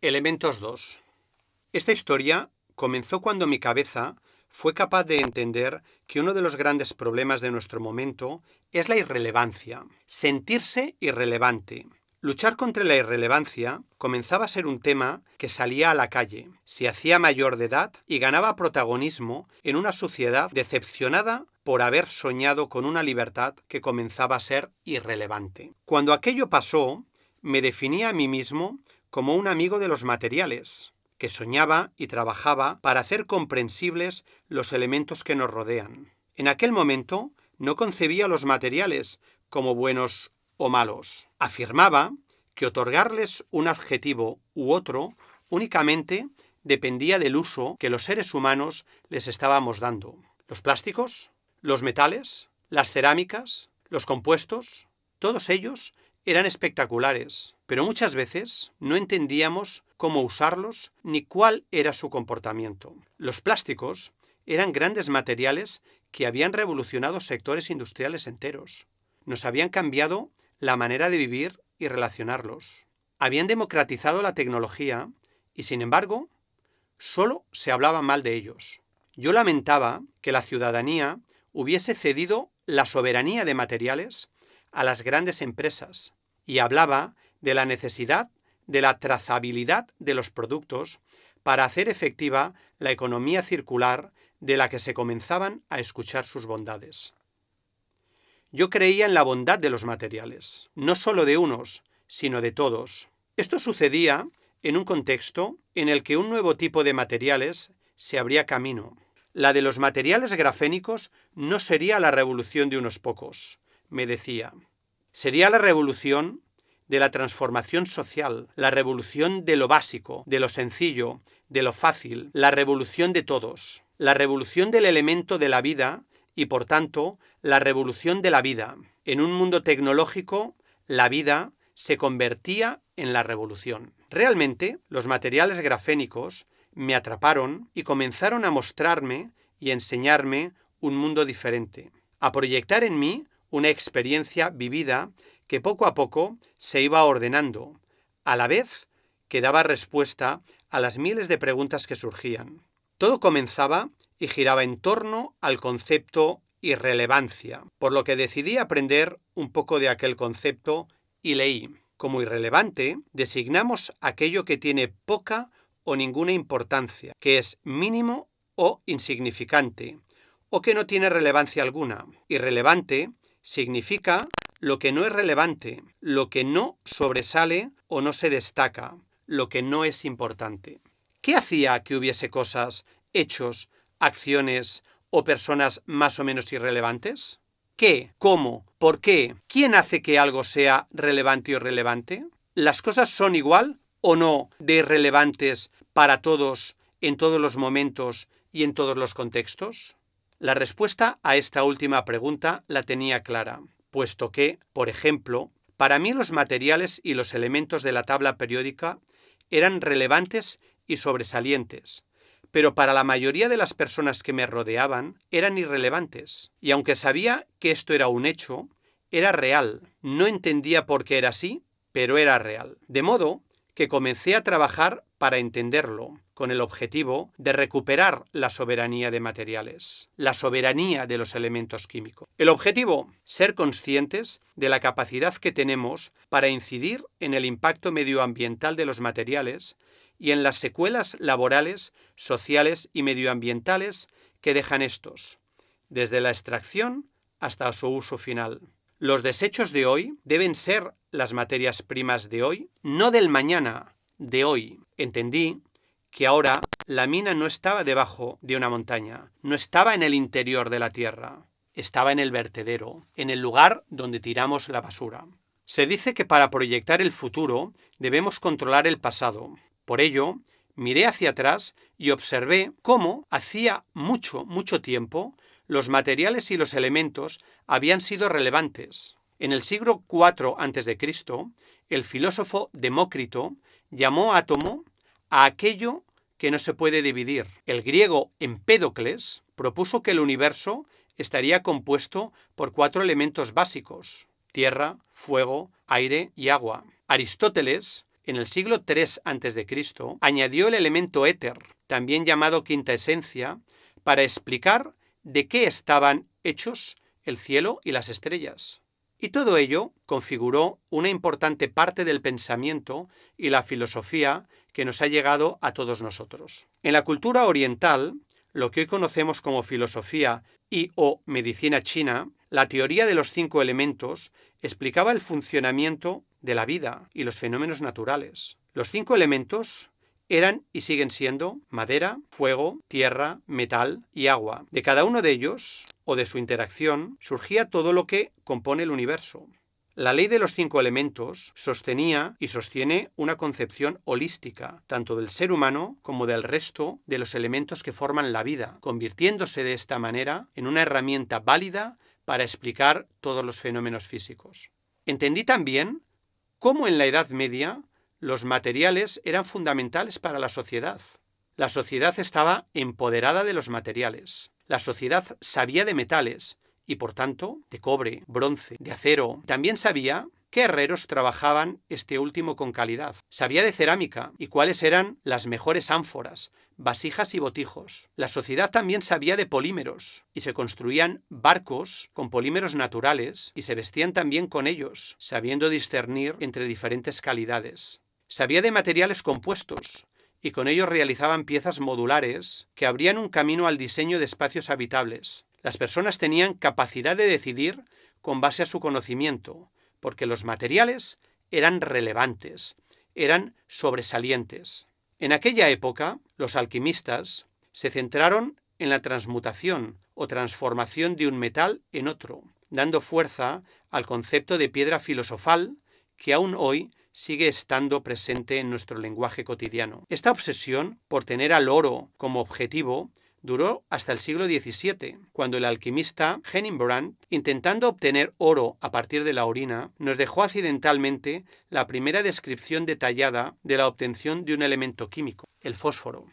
Elementos 2. Esta historia comenzó cuando mi cabeza fue capaz de entender que uno de los grandes problemas de nuestro momento es la irrelevancia, sentirse irrelevante. Luchar contra la irrelevancia comenzaba a ser un tema que salía a la calle, se hacía mayor de edad y ganaba protagonismo en una sociedad decepcionada por haber soñado con una libertad que comenzaba a ser irrelevante. Cuando aquello pasó, me definía a mí mismo como un amigo de los materiales, que soñaba y trabajaba para hacer comprensibles los elementos que nos rodean. En aquel momento no concebía los materiales como buenos o malos. Afirmaba que otorgarles un adjetivo u otro únicamente dependía del uso que los seres humanos les estábamos dando. Los plásticos, los metales, las cerámicas, los compuestos, todos ellos eran espectaculares, pero muchas veces no entendíamos cómo usarlos ni cuál era su comportamiento. Los plásticos eran grandes materiales que habían revolucionado sectores industriales enteros. Nos habían cambiado la manera de vivir y relacionarlos. Habían democratizado la tecnología y, sin embargo, solo se hablaba mal de ellos. Yo lamentaba que la ciudadanía hubiese cedido la soberanía de materiales a las grandes empresas y hablaba de la necesidad de la trazabilidad de los productos para hacer efectiva la economía circular de la que se comenzaban a escuchar sus bondades. Yo creía en la bondad de los materiales, no solo de unos, sino de todos. Esto sucedía en un contexto en el que un nuevo tipo de materiales se abría camino. La de los materiales grafénicos no sería la revolución de unos pocos, me decía. Sería la revolución de la transformación social, la revolución de lo básico, de lo sencillo, de lo fácil, la revolución de todos, la revolución del elemento de la vida y, por tanto, la revolución de la vida. En un mundo tecnológico, la vida se convertía en la revolución. Realmente, los materiales grafénicos me atraparon y comenzaron a mostrarme y enseñarme un mundo diferente, a proyectar en mí una experiencia vivida que poco a poco se iba ordenando, a la vez que daba respuesta a las miles de preguntas que surgían. Todo comenzaba y giraba en torno al concepto irrelevancia, por lo que decidí aprender un poco de aquel concepto y leí. Como irrelevante, designamos aquello que tiene poca o ninguna importancia, que es mínimo o insignificante, o que no tiene relevancia alguna. Irrelevante significa lo que no es relevante, lo que no sobresale o no se destaca, lo que no es importante. ¿Qué hacía que hubiese cosas, hechos, acciones o personas más o menos irrelevantes? ¿Qué? ¿Cómo? ¿Por qué? ¿Quién hace que algo sea relevante o irrelevante? ¿Las cosas son igual o no de irrelevantes para todos, en todos los momentos y en todos los contextos? La respuesta a esta última pregunta la tenía clara, puesto que, por ejemplo, para mí los materiales y los elementos de la tabla periódica eran relevantes y sobresalientes, pero para la mayoría de las personas que me rodeaban eran irrelevantes. Y aunque sabía que esto era un hecho, era real. No entendía por qué era así, pero era real. De modo que comencé a trabajar para entenderlo, con el objetivo de recuperar la soberanía de materiales, la soberanía de los elementos químicos. El objetivo, ser conscientes de la capacidad que tenemos para incidir en el impacto medioambiental de los materiales y en las secuelas laborales, sociales y medioambientales que dejan estos, desde la extracción hasta su uso final. Los desechos de hoy deben ser las materias primas de hoy, no del mañana, de hoy. Entendí que ahora la mina no estaba debajo de una montaña, no estaba en el interior de la tierra, estaba en el vertedero, en el lugar donde tiramos la basura. Se dice que para proyectar el futuro debemos controlar el pasado. Por ello, miré hacia atrás y observé cómo hacía mucho tiempo los materiales y los elementos habían sido relevantes. En el siglo IV a.C., el filósofo Demócrito llamó átomo a aquello que no se puede dividir. El griego Empédocles propuso que el universo estaría compuesto por 4 elementos básicos: tierra, fuego, aire y agua. Aristóteles en el siglo III a.C., añadió el elemento éter, también llamado quinta esencia, para explicar de qué estaban hechos el cielo y las estrellas. Y todo ello configuró una importante parte del pensamiento y la filosofía que nos ha llegado a todos nosotros. En la cultura oriental, lo que hoy conocemos como filosofía o medicina china, la teoría de los 5 elementos explicaba el funcionamiento de la vida y los fenómenos naturales. Los 5 elementos eran y siguen siendo madera, fuego, tierra, metal y agua. De cada uno de ellos, o de su interacción, surgía todo lo que compone el universo. La ley de los 5 elementos sostenía y sostiene una concepción holística, tanto del ser humano como del resto de los elementos que forman la vida, convirtiéndose de esta manera en una herramienta válida para explicar todos los fenómenos físicos. Entendí también cómo en la Edad Media los materiales eran fundamentales para la sociedad. La sociedad estaba empoderada de los materiales. La sociedad sabía de metales y, por tanto, de cobre, bronce, de acero. También sabía qué herreros trabajaban este último con calidad. Sabía de cerámica y cuáles eran las mejores ánforas, vasijas y botijos. La sociedad también sabía de polímeros y se construían barcos con polímeros naturales y se vestían también con ellos, sabiendo discernir entre diferentes calidades. Sabía de materiales compuestos y con ellos realizaban piezas modulares que abrían un camino al diseño de espacios habitables. Las personas tenían capacidad de decidir con base a su conocimiento, porque los materiales eran relevantes, eran sobresalientes. En aquella época, los alquimistas se centraron en la transmutación o transformación de un metal en otro, dando fuerza al concepto de piedra filosofal que aún hoy sigue estando presente en nuestro lenguaje cotidiano. Esta obsesión por tener al oro como objetivo duró hasta el siglo XVII, cuando el alquimista Hemingbrand, intentando obtener oro a partir de la orina, nos dejó accidentalmente la primera descripción detallada de la obtención de un elemento químico, el fósforo.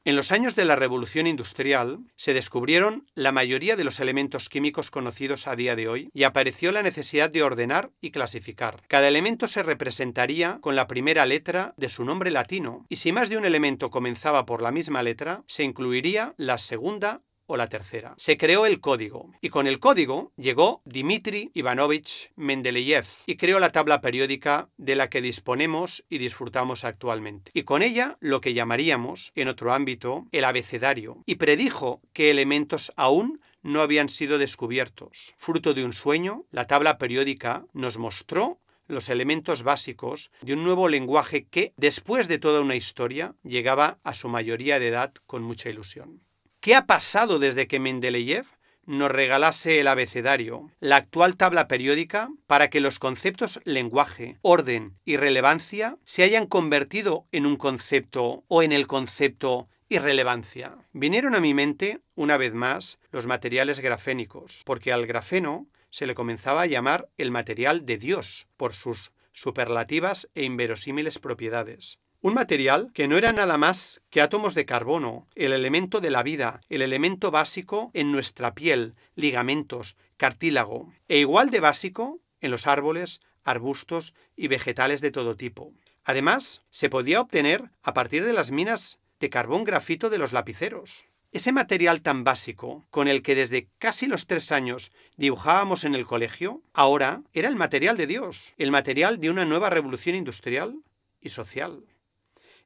En los años de la Revolución Industrial se descubrieron la mayoría de los elementos químicos conocidos a día de hoy y apareció la necesidad de ordenar y clasificar. Cada elemento se representaría con la primera letra de su nombre latino y si más de un elemento comenzaba por la misma letra, se incluiría la segunda o la tercera. Se creó el código y con el código llegó Dmitri Ivanovich Mendeleev y creó la tabla periódica de la que disponemos y disfrutamos actualmente. Y con ella lo que llamaríamos, en otro ámbito, el abecedario, y predijo qué elementos aún no habían sido descubiertos. Fruto de un sueño, la tabla periódica nos mostró los elementos básicos de un nuevo lenguaje que, después de toda una historia, llegaba a su mayoría de edad con mucha ilusión. ¿Qué ha pasado desde que Mendeleev nos regalase el abecedario, la actual tabla periódica, para que los conceptos lenguaje, orden y relevancia se hayan convertido en un concepto o en el concepto irrelevancia? Vinieron a mi mente, una vez más, los materiales grafénicos, porque al grafeno se le comenzaba a llamar el material de Dios por sus superlativas e inverosímiles propiedades. Un material que no era nada más que átomos de carbono, el elemento de la vida, el elemento básico en nuestra piel, ligamentos, cartílago, e igual de básico en los árboles, arbustos y vegetales de todo tipo. Además, se podía obtener a partir de las minas de carbón grafito de los lapiceros. Ese material tan básico, con el que desde casi los 3 años dibujábamos en el colegio, ahora era el material de Dios, el material de una nueva revolución industrial y social.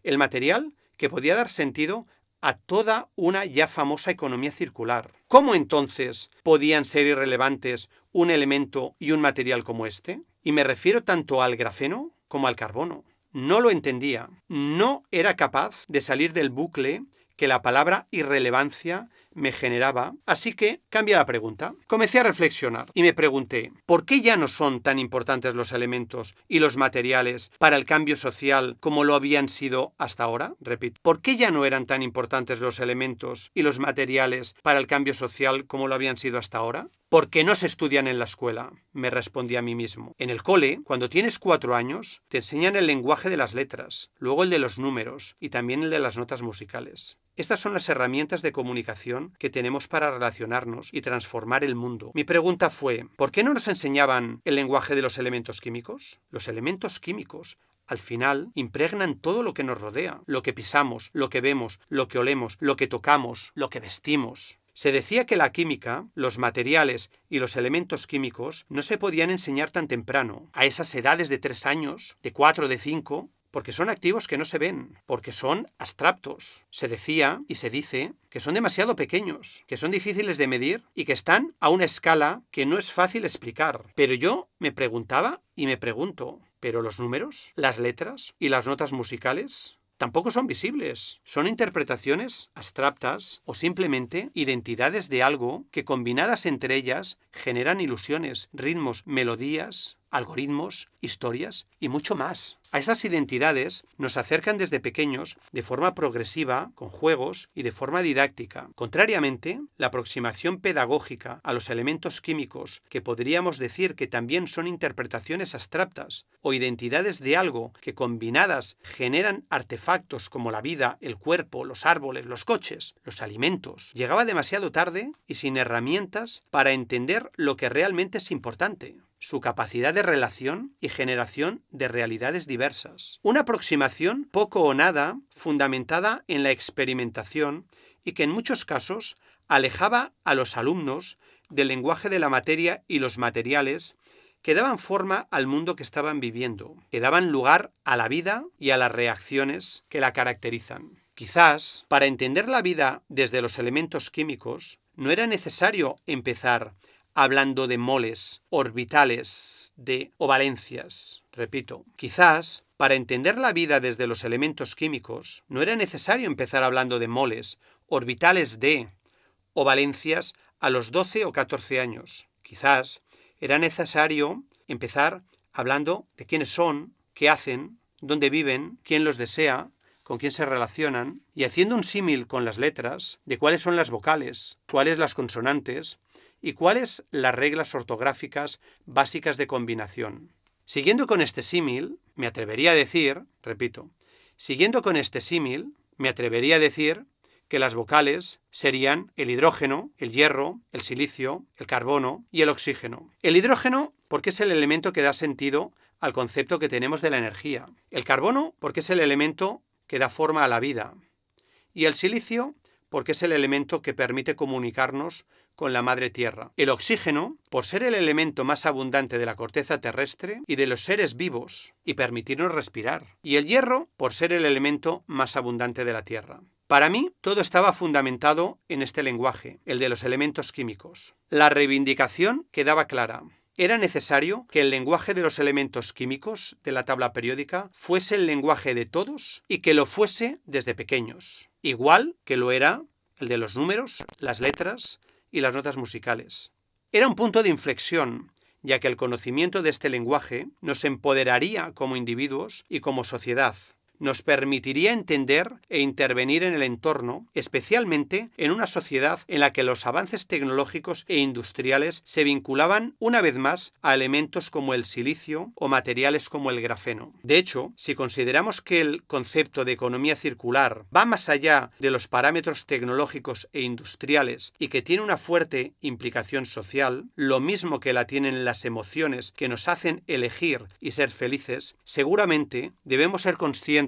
El material que podía dar sentido a toda una ya famosa economía circular. ¿Cómo entonces podían ser irrelevantes un elemento y un material como este? Y me refiero tanto al grafeno como al carbono. No lo entendía. No era capaz de salir del bucle que la palabra irrelevancia me generaba, así que cambia la pregunta. Comencé a reflexionar y me pregunté, ¿por qué ya no son tan importantes los elementos y los materiales para el cambio social como lo habían sido hasta ahora? Repito, ¿por qué ya no eran tan importantes los elementos y los materiales para el cambio social como lo habían sido hasta ahora? ¿Por qué no se estudian en la escuela? Me respondí a mí mismo. En el cole, cuando tienes 4 años, te enseñan el lenguaje de las letras, luego el de los números y también el de las notas musicales. Estas son las herramientas de comunicación que tenemos para relacionarnos y transformar el mundo. Mi pregunta fue, ¿por qué no nos enseñaban el lenguaje de los elementos químicos? Los elementos químicos, al final, impregnan todo lo que nos rodea, lo que pisamos, lo que vemos, lo que olemos, lo que tocamos, lo que vestimos. Se decía que la química, los materiales y los elementos químicos no se podían enseñar tan temprano, a esas edades de 3 años, de 4, de 5, porque son activos que no se ven, porque son abstractos. Se decía y se dice que son demasiado pequeños, que son difíciles de medir y que están a una escala que no es fácil explicar. Pero yo me preguntaba y me pregunto, ¿pero los números, las letras y las notas musicales? Tampoco son visibles. Son interpretaciones abstractas o simplemente identidades de algo que combinadas entre ellas generan ilusiones, ritmos, melodías, algoritmos, historias y mucho más. A estas identidades nos acercan desde pequeños de forma progresiva, con juegos y de forma didáctica. Contrariamente, la aproximación pedagógica a los elementos químicos, que podríamos decir que también son interpretaciones abstractas o identidades de algo que combinadas generan artefactos como la vida, el cuerpo, los árboles, los coches, los alimentos, llegaba demasiado tarde y sin herramientas para entender lo que realmente es importante: su capacidad de relación y generación de realidades diversas. Una aproximación poco o nada fundamentada en la experimentación y que en muchos casos alejaba a los alumnos del lenguaje de la materia y los materiales que daban forma al mundo que estaban viviendo, que daban lugar a la vida y a las reacciones que la caracterizan. Quizás, para entender la vida desde los elementos químicos, no era necesario empezar hablando de moles, orbitales, o valencias. Repito, quizás para entender la vida desde los elementos químicos no era necesario empezar hablando de moles, orbitales o valencias a los 12 o 14 años. Quizás era necesario empezar hablando de quiénes son, qué hacen, dónde viven, quién los desea, con quién se relacionan, y haciendo un símil con las letras de cuáles son las vocales, cuáles las consonantes, y cuáles las reglas ortográficas básicas de combinación. Siguiendo con este símil, me atrevería a decir que las vocales serían el hidrógeno, el hierro, el silicio, el carbono y el oxígeno. El hidrógeno, porque es el elemento que da sentido al concepto que tenemos de la energía. El carbono, porque es el elemento que da forma a la vida. Y el silicio, porque es el elemento que permite comunicarnos con la madre tierra. El oxígeno, por ser el elemento más abundante de la corteza terrestre y de los seres vivos, y permitirnos respirar. Y el hierro, por ser el elemento más abundante de la tierra. Para mí, todo estaba fundamentado en este lenguaje, el de los elementos químicos. La reivindicación quedaba clara. Era necesario que el lenguaje de los elementos químicos de la tabla periódica fuese el lenguaje de todos y que lo fuese desde pequeños, igual que lo era el de los números, las letras y las notas musicales. Era un punto de inflexión, ya que el conocimiento de este lenguaje nos empoderaría como individuos y como sociedad. Nos permitiría entender e intervenir en el entorno, especialmente en una sociedad en la que los avances tecnológicos e industriales se vinculaban una vez más a elementos como el silicio o materiales como el grafeno. De hecho, si consideramos que el concepto de economía circular va más allá de los parámetros tecnológicos e industriales y que tiene una fuerte implicación social, lo mismo que la tienen las emociones que nos hacen elegir y ser felices, seguramente debemos ser conscientes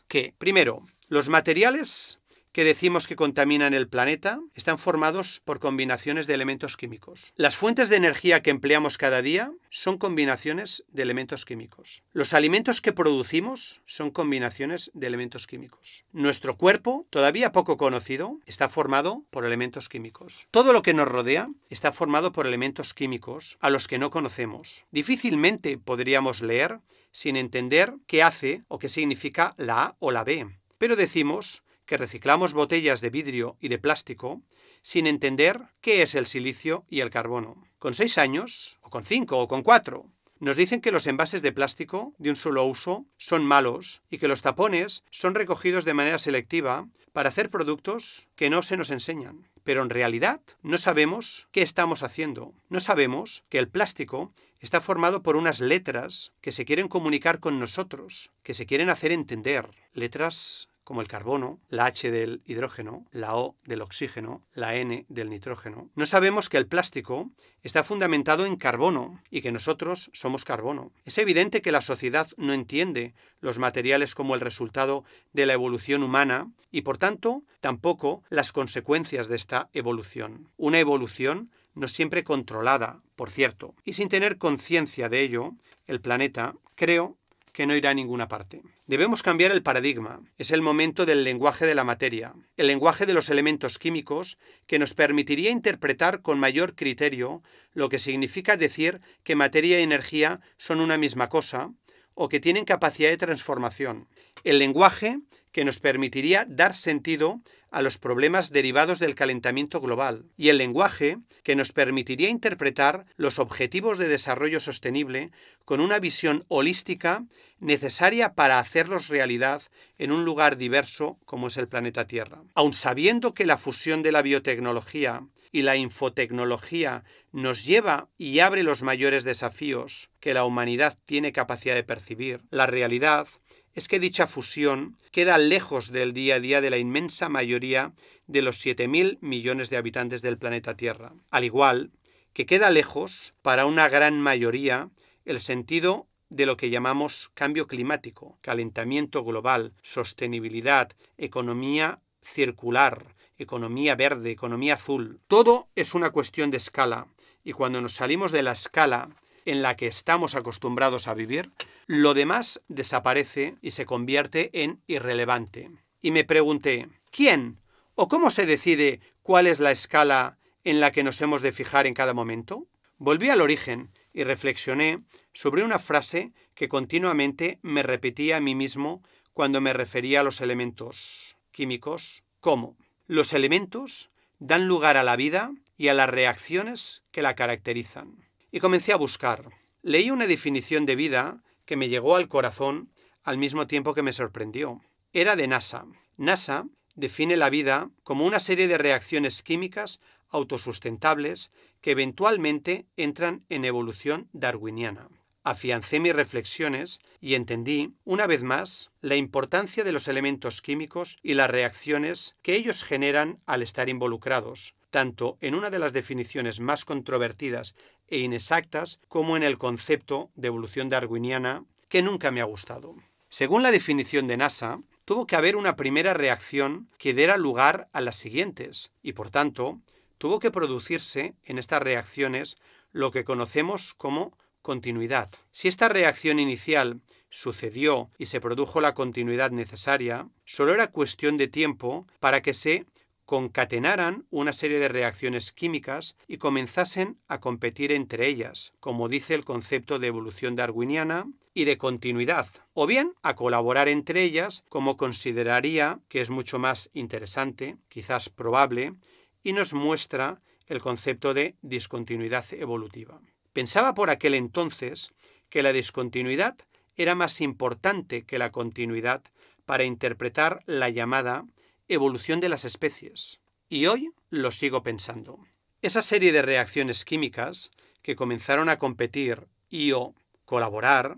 que, primero, los materiales que decimos que contaminan el planeta están formados por combinaciones de elementos químicos. Las fuentes de energía que empleamos cada día son combinaciones de elementos químicos. Los alimentos que producimos son combinaciones de elementos químicos. Nuestro cuerpo, todavía poco conocido, está formado por elementos químicos. Todo lo que nos rodea está formado por elementos químicos a los que no conocemos. Difícilmente podríamos leer sin entender qué hace o qué significa la A o la B. Pero decimos que reciclamos botellas de vidrio y de plástico sin entender qué es el silicio y el carbono. Con 6 años, o con 5, o con 4, nos dicen que los envases de plástico de un solo uso son malos y que los tapones son recogidos de manera selectiva para hacer productos que no se nos enseñan. Pero en realidad no sabemos qué estamos haciendo. No sabemos que el plástico está formado por unas letras que se quieren comunicar con nosotros, que se quieren hacer entender. Letras como el carbono, la H del hidrógeno, la O del oxígeno, la N del nitrógeno, no sabemos que el plástico está fundamentado en carbono y que nosotros somos carbono. Es evidente que la sociedad no entiende los materiales como el resultado de la evolución humana y, por tanto, tampoco las consecuencias de esta evolución. Una evolución no siempre controlada, por cierto, y sin tener conciencia de ello, el planeta, creo, que no irá a ninguna parte. Debemos cambiar el paradigma. Es el momento del lenguaje de la materia, el lenguaje de los elementos químicos que nos permitiría interpretar con mayor criterio lo que significa decir que materia y energía son una misma cosa o que tienen capacidad de transformación. El lenguaje que nos permitiría dar sentido a los problemas derivados del calentamiento global y el lenguaje que nos permitiría interpretar los objetivos de desarrollo sostenible con una visión holística necesaria para hacerlos realidad en un lugar diverso como es el planeta Tierra. Aun sabiendo que la fusión de la biotecnología y la infotecnología nos lleva y abre los mayores desafíos que la humanidad tiene capacidad de percibir, la realidad es que dicha fusión queda lejos del día a día de la inmensa mayoría de los 7.000 millones de habitantes del planeta Tierra, al igual que queda lejos para una gran mayoría el sentido de lo que llamamos cambio climático, calentamiento global, sostenibilidad, economía circular, economía verde, economía azul. Todo es una cuestión de escala y cuando nos salimos de la escala en la que estamos acostumbrados a vivir, lo demás desaparece y se convierte en irrelevante. Y me pregunté, ¿quién o cómo se decide cuál es la escala en la que nos hemos de fijar en cada momento? Volví al origen y reflexioné sobre una frase que continuamente me repetía a mí mismo cuando me refería a los elementos químicos, como los elementos dan lugar a la vida y a las reacciones que la caracterizan. Y comencé a buscar. Leí una definición de vida que me llegó al corazón al mismo tiempo que me sorprendió. Era de NASA. NASA define la vida como una serie de reacciones químicas autosustentables que eventualmente entran en evolución darwiniana. Afiancé mis reflexiones y entendí, una vez más, la importancia de los elementos químicos y las reacciones que ellos generan al estar involucrados, tanto en una de las definiciones más controvertidas e inexactas como en el concepto de evolución darwiniana, que nunca me ha gustado. Según la definición de NASA, tuvo que haber una primera reacción que diera lugar a las siguientes, y por tanto, tuvo que producirse en estas reacciones lo que conocemos como continuidad. Si esta reacción inicial sucedió y se produjo la continuidad necesaria, solo era cuestión de tiempo para que se concatenaran una serie de reacciones químicas y comenzasen a competir entre ellas, como dice el concepto de evolución darwiniana y de continuidad, o bien a colaborar entre ellas, como consideraría que es mucho más interesante, quizás probable, y nos muestra el concepto de discontinuidad evolutiva. Pensaba por aquel entonces que la discontinuidad era más importante que la continuidad para interpretar la llamada evolución de las especies. Y hoy lo sigo pensando. Esa serie de reacciones químicas que comenzaron a competir y o colaborar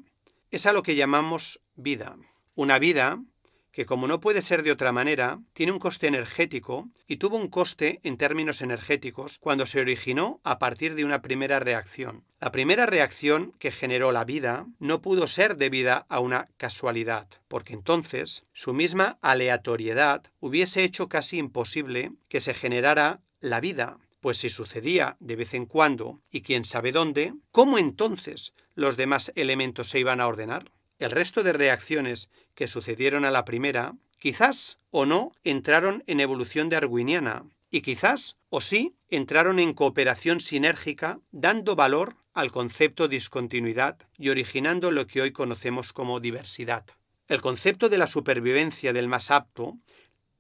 es a lo que llamamos vida. Una vida que, como no puede ser de otra manera, tiene un coste energético y tuvo un coste en términos energéticos cuando se originó a partir de una primera reacción. La primera reacción que generó la vida no pudo ser debida a una casualidad, porque entonces su misma aleatoriedad hubiese hecho casi imposible que se generara la vida. Pues si sucedía de vez en cuando y quién sabe dónde, ¿cómo entonces los demás elementos se iban a ordenar? El resto de reacciones que sucedieron a la primera, quizás o no entraron en evolución darwiniana y quizás o sí entraron en cooperación sinérgica, dando valor al concepto discontinuidad y originando lo que hoy conocemos como diversidad. El concepto de la supervivencia del más apto,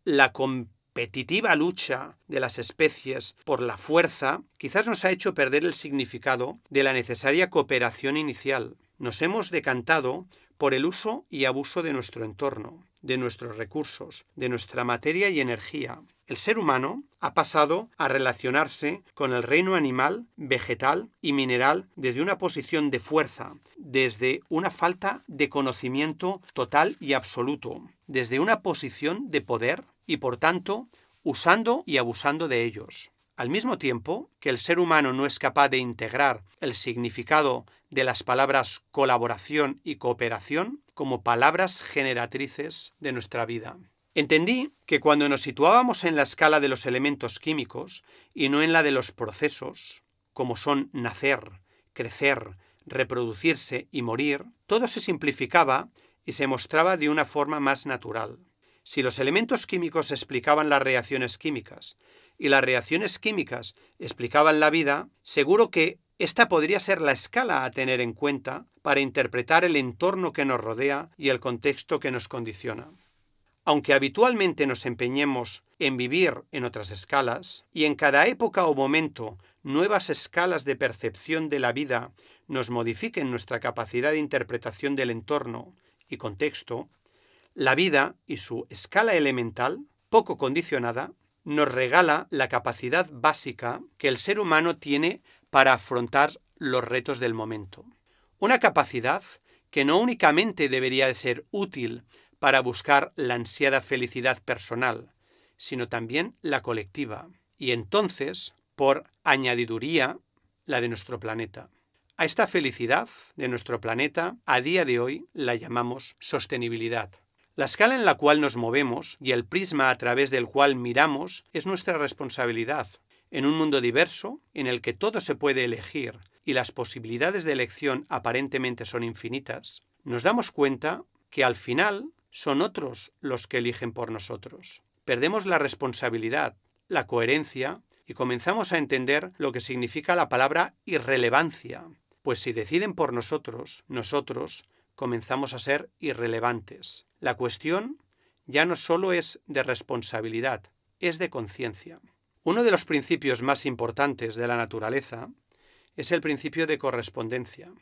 la competitiva lucha de las especies por la fuerza, quizás nos ha hecho perder el significado de la necesaria cooperación inicial. Nos hemos decantado por el uso y abuso de nuestro entorno. de nuestros recursos, de nuestra materia y energía. El ser humano ha pasado a relacionarse con el reino animal, vegetal y mineral desde una posición de fuerza, desde una falta de conocimiento total y absoluto, desde una posición de poder y, por tanto, usando y abusando de ellos. Al mismo tiempo que el ser humano no es capaz de integrar el significado de las palabras colaboración y cooperación como palabras generatrices de nuestra vida. Entendí que cuando nos situábamos en la escala de los elementos químicos y no en la de los procesos, como son nacer, crecer, reproducirse y morir, todo se simplificaba y se mostraba de una forma más natural. Si los elementos químicos explicaban las reacciones químicas y las reacciones químicas explicaban la vida, seguro que esta podría ser la escala a tener en cuenta para interpretar el entorno que nos rodea y el contexto que nos condiciona. Aunque habitualmente nos empeñemos en vivir en otras escalas, y en cada época o momento nuevas escalas de percepción de la vida nos modifiquen nuestra capacidad de interpretación del entorno y contexto, la vida y su escala elemental, poco condicionada, nos regala la capacidad básica que el ser humano tiene para afrontar los retos del momento. Una capacidad que no únicamente debería de ser útil para buscar la ansiada felicidad personal, sino también la colectiva, y entonces, por añadiduría, la de nuestro planeta. A esta felicidad de nuestro planeta, a día de hoy, la llamamos sostenibilidad. La escala en la cual nos movemos y el prisma a través del cual miramos es nuestra responsabilidad. En un mundo diverso, en el que todo se puede elegir y las posibilidades de elección aparentemente son infinitas, nos damos cuenta que al final son otros los que eligen por nosotros. Perdemos la responsabilidad, la coherencia y comenzamos a entender lo que significa la palabra irrelevancia, pues si deciden por nosotros, nosotros comenzamos a ser irrelevantes. La cuestión ya no solo es de responsabilidad, es de conciencia. Uno de los principios más importantes de la naturaleza es el principio de correspondencia.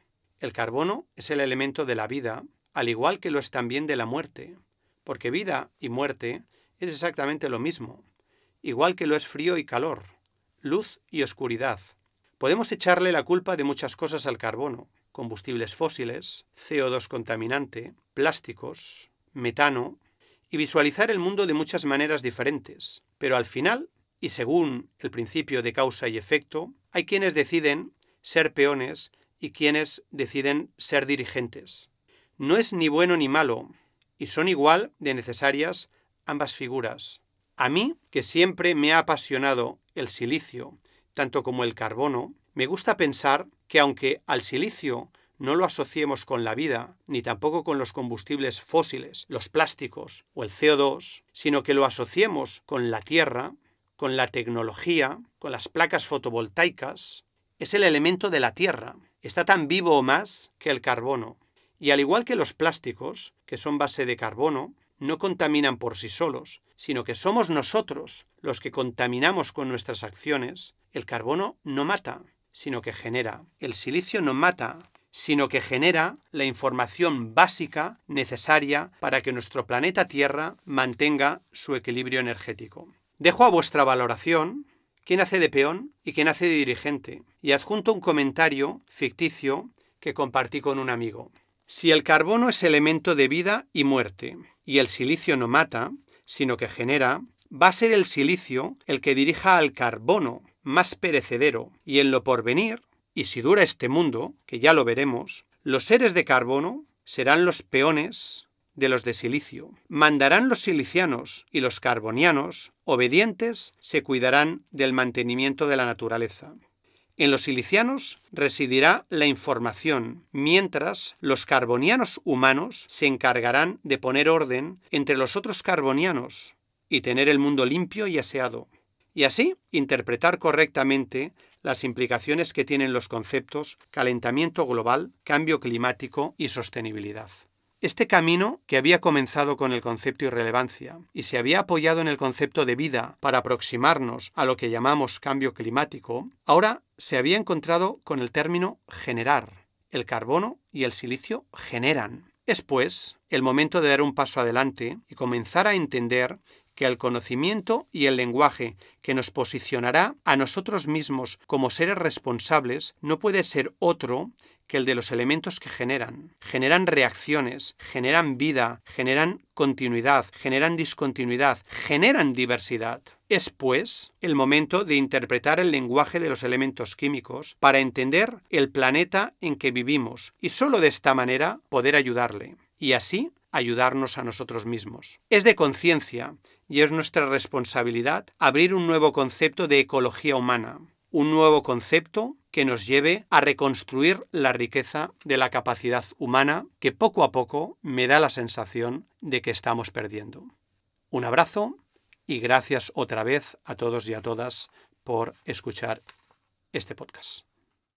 El carbono es el elemento de la vida, al igual que lo es también de la muerte, porque vida y muerte es exactamente lo mismo, igual que lo es frío y calor, luz y oscuridad. Podemos echarle la culpa de muchas cosas al carbono: combustibles fósiles, CO2 contaminante, plásticos, metano, y visualizar el mundo de muchas maneras diferentes. Pero al final, y según el principio de causa y efecto, hay quienes deciden ser peones y quienes deciden ser dirigentes. No es ni bueno ni malo, y son igual de necesarias ambas figuras. A mí, que siempre me ha apasionado el silicio, tanto como el carbono, me gusta pensar que aunque al silicio no lo asociemos con la vida, ni tampoco con los combustibles fósiles, los plásticos o el CO2, sino que lo asociemos con la tierra, con la tecnología, con las placas fotovoltaicas, es el elemento de la tierra. Está tan vivo o más que el carbono. Y al igual que los plásticos, que son base de carbono, no contaminan por sí solos, sino que somos nosotros los que contaminamos con nuestras acciones, el carbono no mata, sino que genera. El silicio no mata, sino que genera la información básica necesaria para que nuestro planeta Tierra mantenga su equilibrio energético. Dejo a vuestra valoración quién hace de peón y quién hace de dirigente, y adjunto un comentario ficticio que compartí con un amigo. Si el carbono es elemento de vida y muerte, y el silicio no mata, sino que genera, va a ser el silicio el que dirija al carbono, más perecedero, y en lo porvenir, y si dura este mundo, que ya lo veremos, los seres de carbono serán los peones de los de silicio. Mandarán los silicianos y los carbonianos, obedientes, se cuidarán del mantenimiento de la naturaleza. En los silicianos residirá la información, mientras los carbonianos humanos se encargarán de poner orden entre los otros carbonianos y tener el mundo limpio y aseado. Y así interpretar correctamente las implicaciones que tienen los conceptos calentamiento global, cambio climático y sostenibilidad. Este camino, que había comenzado con el concepto irrelevancia y se había apoyado en el concepto de vida para aproximarnos a lo que llamamos cambio climático, ahora se había encontrado con el término generar. El carbono y el silicio generan. Es, pues, el momento de dar un paso adelante y comenzar a entender que el conocimiento y el lenguaje que nos posicionará a nosotros mismos como seres responsables no puede ser otro que el de los elementos que generan. Generan reacciones, generan vida, generan continuidad, generan discontinuidad, generan diversidad. Es, pues, el momento de interpretar el lenguaje de los elementos químicos para entender el planeta en que vivimos y solo de esta manera poder ayudarle y así ayudarnos a nosotros mismos. Es de conciencia y es nuestra responsabilidad abrir un nuevo concepto de ecología humana, un nuevo concepto que nos lleve a reconstruir la riqueza de la capacidad humana que poco a poco me da la sensación de que estamos perdiendo. Un abrazo y gracias otra vez a todos y a todas por escuchar este podcast.